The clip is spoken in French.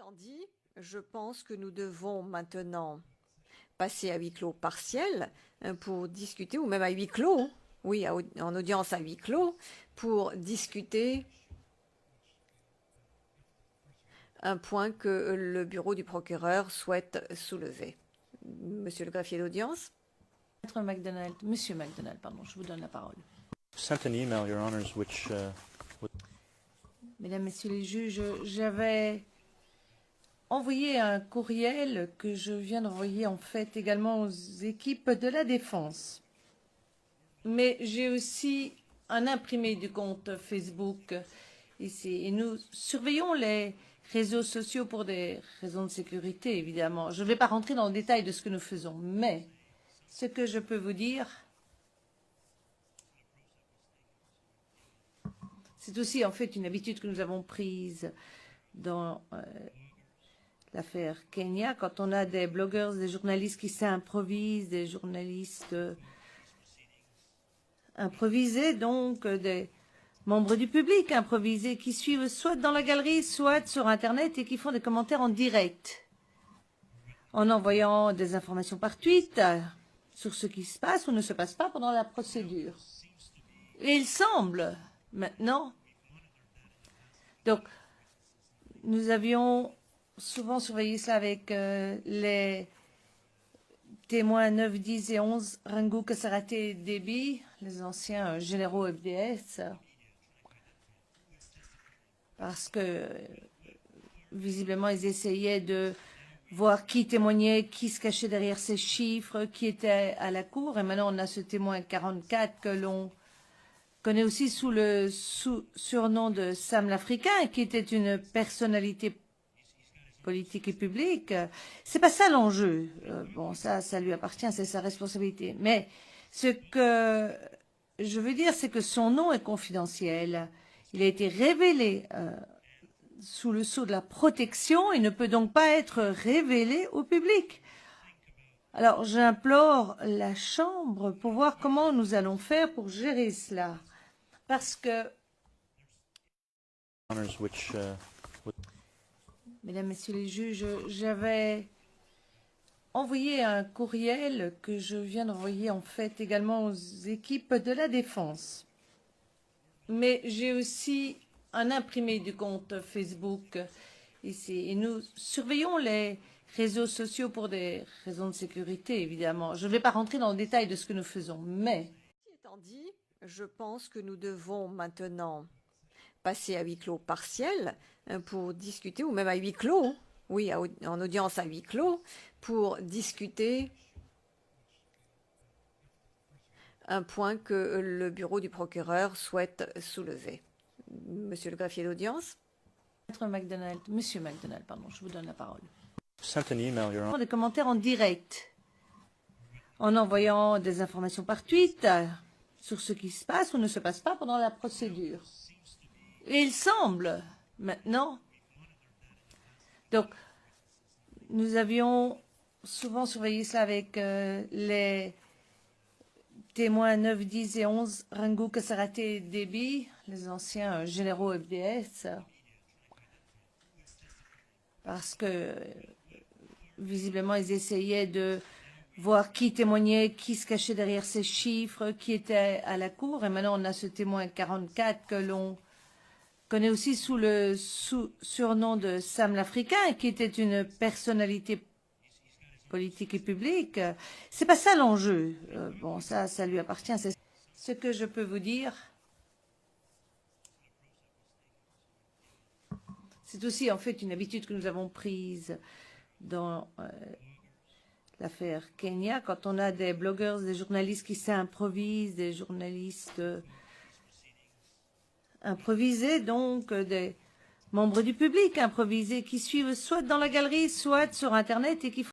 Étant dit, je pense que nous devons maintenant passer à huis clos partiel pour discuter, ou même à huis clos, oui, en audience à huis clos, pour discuter un point que le bureau du procureur souhaite soulever. Monsieur le greffier d'audience. Monsieur McDonald, pardon, je vous donne la parole. Sent an email, Your Honors, which Mesdames, Messieurs les juges, j'avais envoyé un courriel que je viens d'envoyer en fait également aux équipes de la défense. Mais j'ai aussi un imprimé du compte Facebook ici. Et nous surveillons les réseaux sociaux pour des raisons de sécurité, évidemment. Je ne vais pas rentrer dans le détail de ce que nous faisons, mais ce que je peux vous dire, c'est aussi en fait une habitude que nous avons prise dans l'affaire Kenya, quand on a des blogueurs, des journalistes qui s'improvisent, des journalistes improvisés, donc des membres du public improvisés qui suivent soit dans la galerie, soit sur Internet et qui font des commentaires en direct, en envoyant des informations par tweet sur ce qui se passe ou ne se passe pas pendant la procédure. Et il semble maintenant, donc nous avions souvent surveillé cela avec les témoins 9, 10 et 11, Rangou, Kasarate et Déby, les anciens généraux FDS, parce que visiblement ils essayaient de voir qui témoignait, qui se cachait derrière ces chiffres, qui était à la cour. Et maintenant on a ce témoin 44 que l'on connaît aussi sous le surnom de Sam l'Africain, qui était une personnalité politique et publique. C'est pas ça l'enjeu. Bon, ça lui appartient, c'est sa responsabilité. Mais ce que je veux dire, c'est que son nom est confidentiel. Il a été révélé sous le sceau de la protection et ne peut donc pas être révélé au public. Alors, j'implore la Chambre pour voir comment nous allons faire pour gérer cela. Parce que, honors which Mesdames, Messieurs les juges, j'avais envoyé un courriel que je viens d'envoyer en fait également aux équipes de la défense. Mais j'ai aussi un imprimé du compte Facebook ici. Et nous surveillons les réseaux sociaux pour des raisons de sécurité, évidemment. Je ne vais pas rentrer dans le détail de ce que nous faisons, mais Étant dit, je pense que nous devons maintenant passer à huis clos partiel pour discuter, ou même à huis clos, oui, en audience à huis clos, pour discuter un point que le bureau du procureur souhaite soulever. Monsieur le greffier d'audience. Monsieur McDonald, pardon, je vous donne la parole. sent an email, Your Honor. Des commentaires en direct, en envoyant des informations par tweet sur ce qui se passe ou ne se passe pas pendant la procédure. Et il semble maintenant, donc nous avions souvent surveillé cela avec les témoins 9, 10 et 11, Rangou, Kasarate et Déby, les anciens généraux FDS, parce que visiblement ils essayaient de voir qui témoignait, qui se cachait derrière ces chiffres, qui était à la cour. Et maintenant on a ce témoin 44 que l'on connaît aussi sous le surnom de Sam l'Africain, qui était une personnalité politique et publique. C'est pas ça l'enjeu. Bon, ça lui appartient. C'est ce que je peux vous dire. C'est aussi en fait une habitude que nous avons prise dans l'affaire Kenya, quand on a des blogueurs, des journalistes qui s'improvisent, des journalistes improvisés, donc des membres du public improvisés qui suivent soit dans la galerie, soit sur Internet et qui